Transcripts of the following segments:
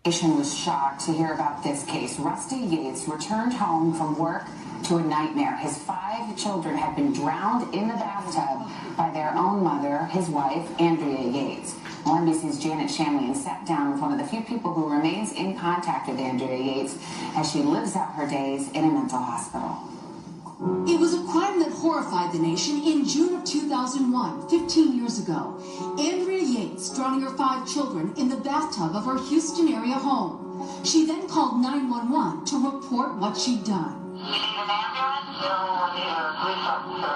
The nation was shocked to hear about this case. Rusty Yates returned home from work to a nightmare. His 5 children had been drowned in the bathtub by their own mother, his wife, Andrea Yates. Well, NBC's Janet Shamlian sat down with one of the few people who remains in contact with Andrea Yates as she lives out her days in a mental hospital. It was a crime that horrified the nation in June of 2001, 15 years ago. Andrea Yates drowning her 5 children in the bathtub of her Houston area home. She then called 911 to report what she'd done. You need an ambulance? No, need a police officer.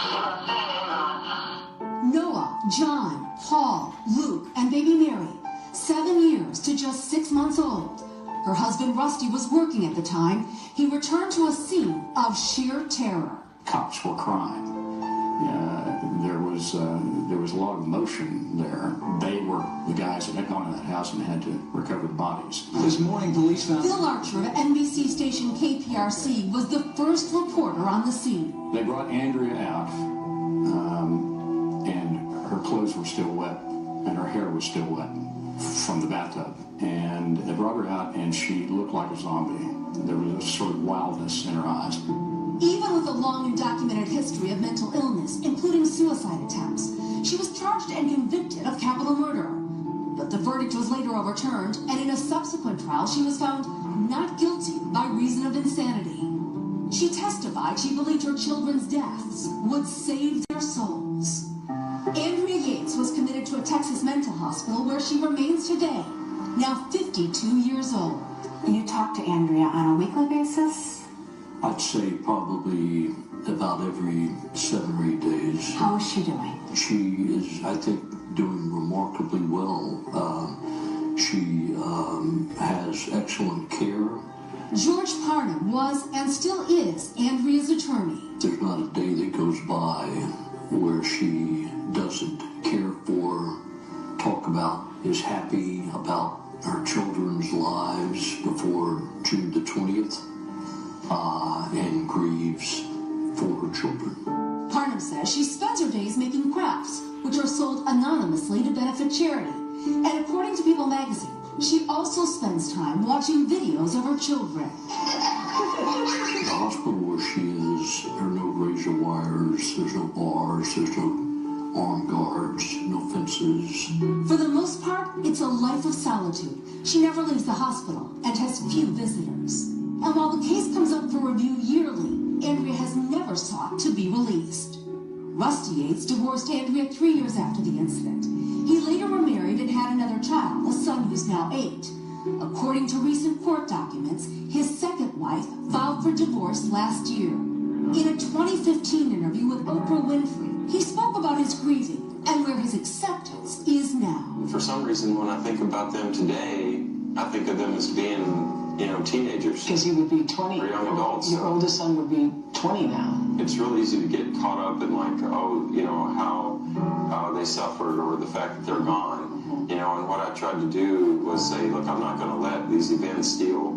You don't see an ambulance. Noah, John, Paul, Luke, and baby Mary, 7 years to just 6 months old. Her husband Rusty was working at the time. He returned to a scene of sheer terror. Cops were crying. There was a lot of emotion there. They were the guys that had gone to that house and had to recover the bodies. This morning, police found... Phil Archer of NBC station KPRC was the first reporter on the scene. They brought Andrea out, and her clothes were still wet, and her hair was still wet from the bathtub. And they brought her out, and she looked like a zombie. There was a sort of wildness in her eyes. Even with a long and documented history of mental illness, including suicide attempts, she was charged and convicted of capital murder. But the verdict was later overturned, and in a subsequent trial, she was found not guilty by reason of insanity. She testified she believed her children's deaths would save their souls. Andrea Yates was committed to a Texas mental hospital where she remains today, now 52 years old. You talk to Andrea on a weekly basis? I'd say probably about every 7 or 8 days. How is she doing? She is, I think, doing remarkably well. She has excellent care. George Parnham was and still is Andrea's attorney. There's not a day that goes by where she doesn't care for, talk about, is happy about her children's lives before June the 20th, and grieves for her children. Parnham says she spends her days making crafts, which are sold anonymously to benefit charity. And according to People magazine, she also spends time watching videos of her children. The hospital where she is, there are no razor wires, there's no bars, there's no armed guards, no fences. For the most part, it's a life of solitude. She never leaves the hospital and has few visitors. And while the case comes up for review yearly, Andrea has never sought to be released. Rusty Yates divorced Andrea 3 years after the incident. He later remarried and had another child, a son who's now 8. According to recent court documents, his second wife filed for divorce last year. In a 2015 interview with Oprah Winfrey, he spoke about his grieving and where his acceptance is now. For some reason, when I think about them today, I think of them as being, teenagers. Because he would be 20. Or young adults. Your oldest son would be 20 now. It's real easy to get caught up in how they suffered or the fact that they're gone. And what I tried to do was say, look, I'm not going to let these events steal,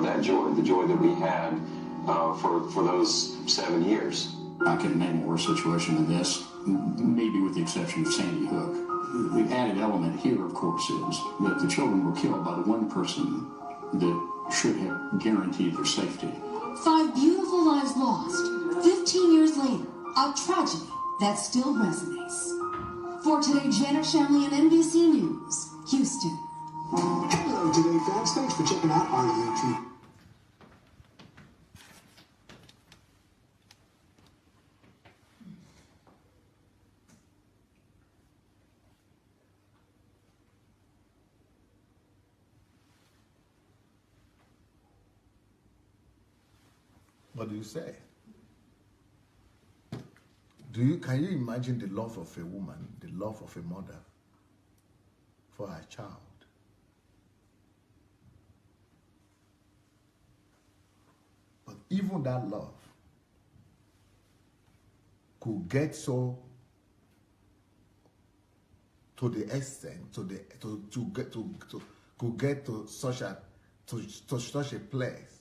that joy, the joy that we had for those 7 years. I can name a worse situation than this, maybe with the exception of Sandy Hook. The added element here, of course, is that the children were killed by the one person that should have guaranteed their safety. 5 beautiful lives lost. 15 years later, a tragedy that still resonates. For today, Janet Shamlian, NBC News, Houston. Hello, Today fans. Thanks for checking out our YouTube. What do you say? Can you imagine the love of a woman, the love of a mother for her child? But even that love could get so to the extent, could get to such a place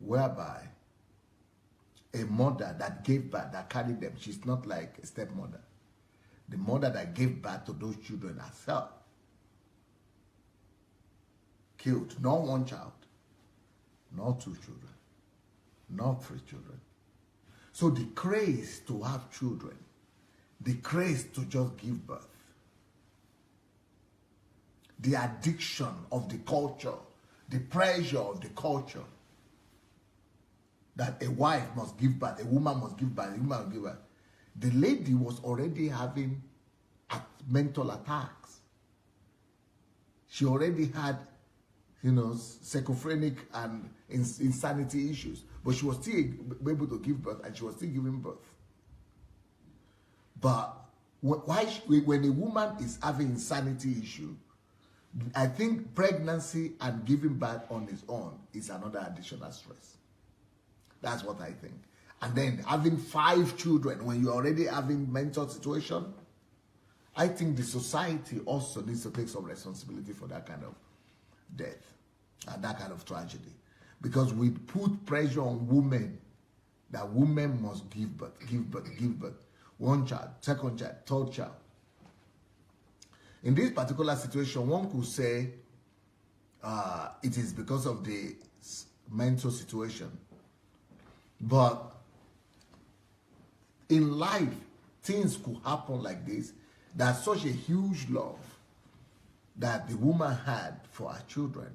whereby a mother that gave birth, that carried them, she's not like a stepmother. The mother that gave birth to those children herself killed not one child, not two children, not three children. So the craze to have children, the craze to just give birth, the addiction of the culture, the pressure of the culture that a wife must give birth, a woman must give birth, a woman must give birth. The lady was already having mental attacks. She already had, schizophrenic and insanity issues, but she was still able to give birth, and she was still giving birth. But when a woman is having insanity issue, I think pregnancy and giving birth on its own is another additional stress. That's what I think. And then having 5 children when you're already having mental situation, I think the society also needs to take some responsibility for that kind of death and that kind of tragedy. Because we put pressure on women that women must give birth, give birth, give birth. 1 child, 2nd child, 3rd child. In this particular situation, one could say it is because of the mental situation. But in life, things could happen like this. There's such a huge love that the woman had for her children,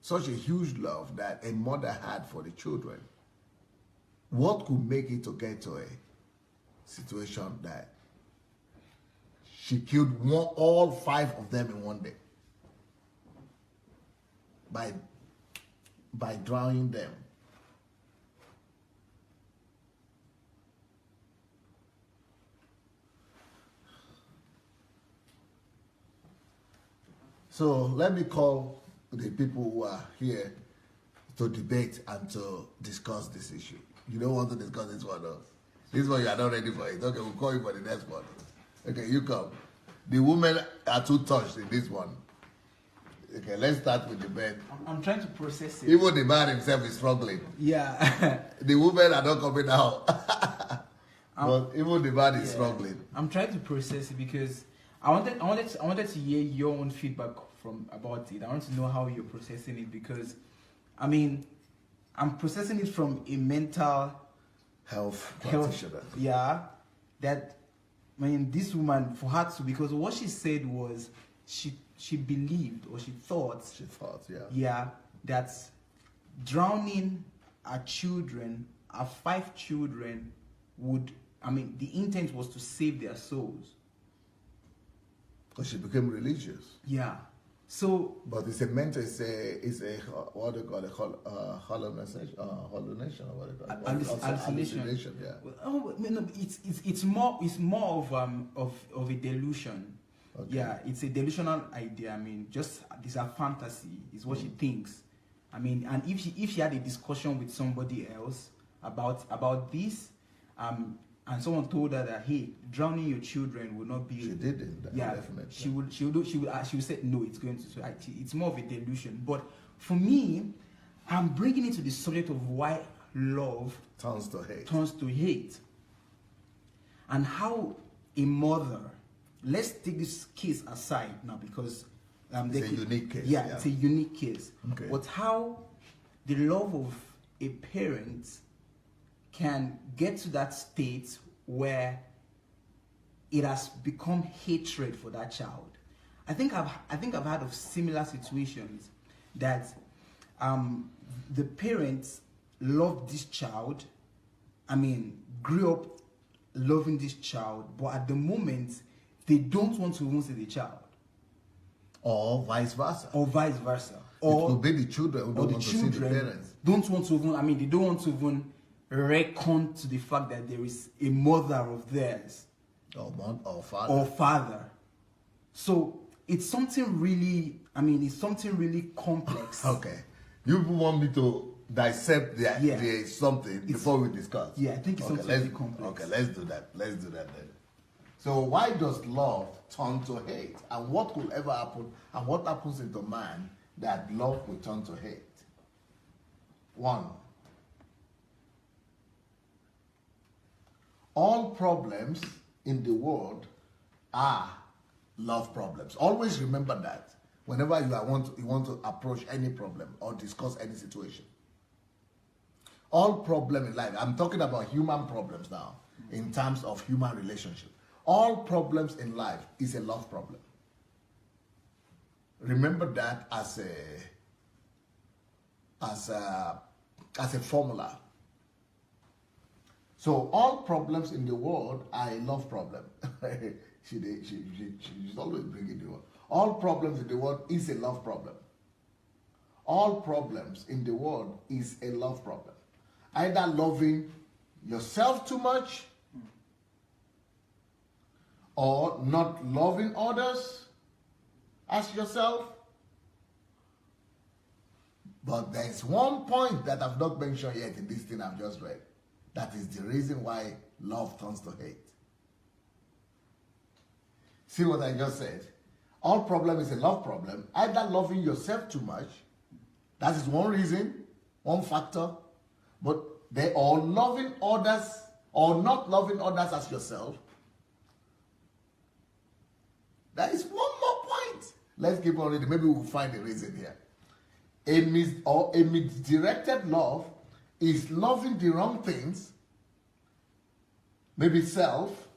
such a huge love that a mother had for the children. What could make it to get to a situation that she killed all 5 of them in one day by drowning them? So let me call the people who are here to debate and to discuss this issue. You don't want to discuss this one, though. This one you are not ready for it. Okay, we'll call you for the next one. Okay, you come. The women are too touched in this one. Okay, let's start with the men. I'm trying to process it. Even the man himself is struggling. Yeah. The women are not coming out. But even the man is struggling. I'm trying to process it because I wanted to hear your own feedback about it. I want to know how you're processing it because, I'm processing it from a mental health practitioner. Yeah, that this woman, for her to, because what she said was she believed or she thought, that drowning her children, her 5 children, the intent was to save their souls. Because she became religious. Yeah. So. But it's a mental. It's a what do you call it? Hallucination or what do you call it? Hallucination. Yeah. Oh no, it's more of a delusion. Okay. Yeah, it's a delusional idea. Just these are fantasy. Is what she thinks. And if she had a discussion with somebody else about this, and someone told her that, hey, drowning your children will not be. She didn't. Yeah, definitely. She would say no. It's going to. So it's more of a delusion. But for me, I'm bringing it to the subject of why love turns to hate, and how a mother. Let's take this case aside now because it's a unique case. Yeah, it's a unique case. Okay. But how the love of a parent can get to that state where it has become hatred for that child. I think I've heard of similar situations that the parents loved this child, grew up loving this child, but at the moment they don't want to even see the child. Or vice versa. Or it could be the children who don't want to see the parents. Don't want to even, they don't want to even reckon to the fact that there is a mother of theirs. Or father. So it's something really, it's something really complex. Okay. You want me to dissect the something before we discuss? Yeah, I think it's something really complex. Okay, let's do that. Let's do that then. So why does love turn to hate? And what could ever happen? And what happens in the man that love will turn to hate? 1. All problems in the world are love problems. Always remember that. whenever you want to approach any problem or discuss any situation. All problem in life, I'm talking about human problems now, in terms of human relationship. All problems in life is a love problem. Remember that as a formula. So all problems in the world are a love problem. She's always bringing the word. All problems in the world is a love problem. All problems in the world is a love problem. Either loving yourself too much or not loving others as yourself. But there's one point that I've not mentioned yet in this thing I've just read. That is the reason why love turns to hate. See what I just said? All problem is a love problem. Either loving yourself too much, that is one reason, one factor, but they are loving others or not loving others as yourself. There is one more point. Let's keep on reading. Maybe we'll find a reason here. A misdirected love is loving the wrong things, maybe self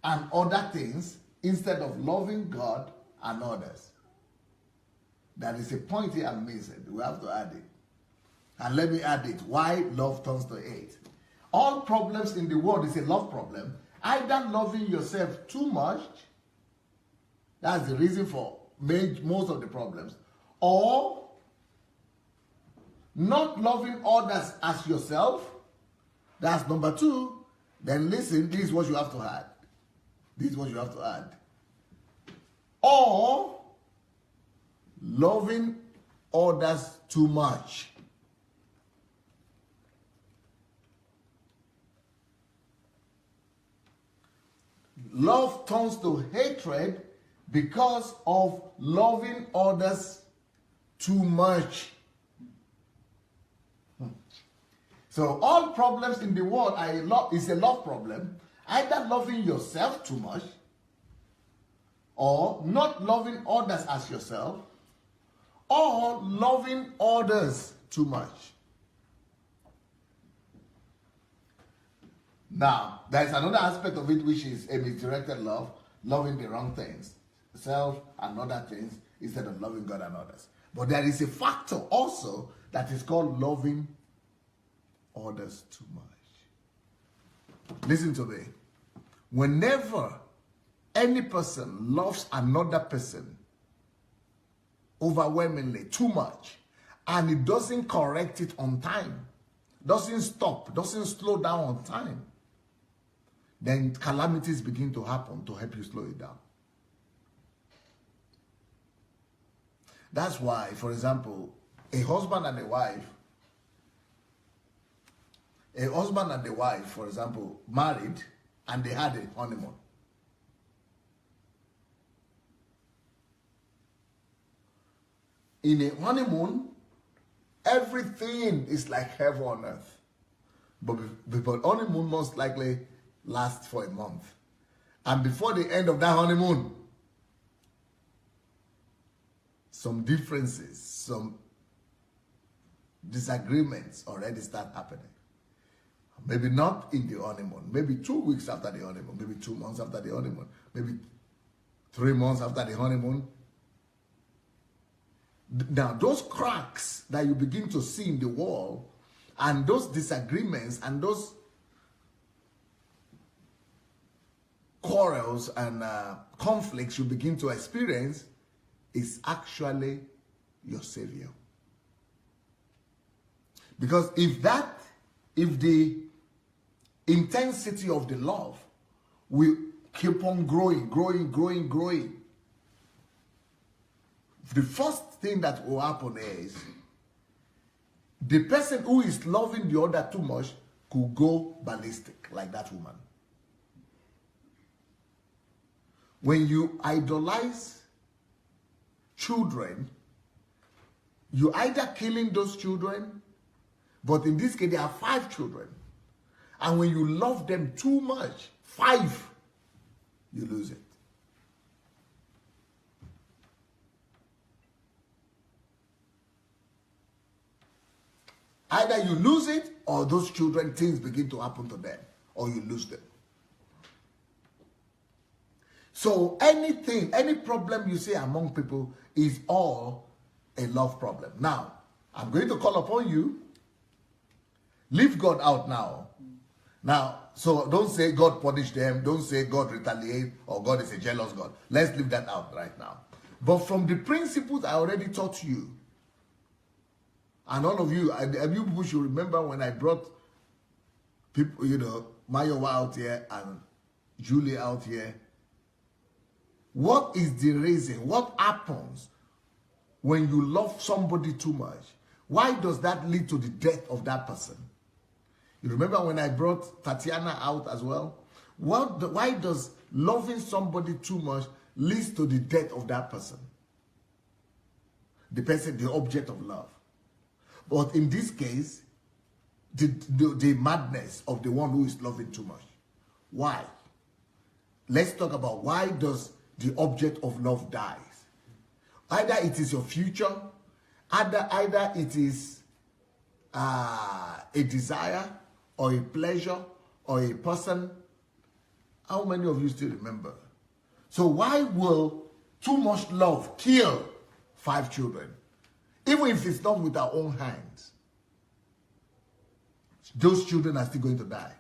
and other things, instead of loving God and others. That is a point here I'm missing. We have to add it. And let me add it. Why love turns to hate. All problems in the world is a love problem. Either loving yourself too much, that's the reason for most of the problems, or not loving others as yourself, that's number two. Then listen, this is what you have to add. This is what you have to add. Or loving others too much. Love turns to hatred because of loving others too much. So all problems in the world is a love problem. Either loving yourself too much or not loving others as yourself, or loving others too much. Now, there's another aspect of it which is a misdirected love, loving the wrong things, self and other things, instead of loving God and others. But there is a factor also that is called loving others too much. Listen to me. Whenever any person loves another person overwhelmingly too much, and it doesn't correct it on time, doesn't stop, doesn't slow down on time, then calamities begin to happen to help you slow it down. That's why, for example, a husband and a wife, for example, married and they had a honeymoon. In a honeymoon, everything is like heaven on earth. But honeymoon most likely lasts for a month. And before the end of that honeymoon, some differences, some disagreements already start happening. Maybe not in the honeymoon, maybe 2 weeks after the honeymoon, maybe 2 months after the honeymoon, maybe 3 months after the honeymoon. Now, those cracks that you begin to see in the wall, and those disagreements, and those quarrels and conflicts you begin to experience, is actually your Savior. Because if the intensity of the love will keep on growing, the first thing that will happen is the person who is loving the other too much could go ballistic, like that woman. When you idolize children, you either killing those children, but in this case there are 5 children, and when you love them too much, 5, you lose it. Either you lose it, or those children, things begin to happen to them, or you lose them. So anything, any problem you see among people is all a love problem. Now, I'm going to call upon you. Leave God out now. Now, so don't say God punished them. Don't say God retaliate or God is a jealous God. Let's leave that out right now. But from the principles I already taught you, and all of you, and you people should remember when I brought people, you know, Mayowa out here and Julie out here. What is the reason? What happens when you love somebody too much? Why does that lead to the death of that person? You remember when I brought Tatiana out as well? Why does loving somebody too much lead to the death of that person? The person, the object of love. But in this case, the madness of the one who is loving too much. Why? Let's talk about why does the object of love dies. Either it is your future, either it is a desire or a pleasure or a person. How many of you still remember? So why will too much love kill 5 children? Even if it's not with our own hands, those children are still going to die.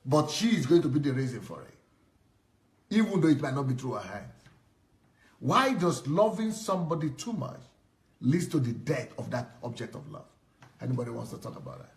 But she is going to be the reason for it, even though it might not be through her hands. Why does loving somebody too much lead to the death of that object of love? Anybody wants to talk about that?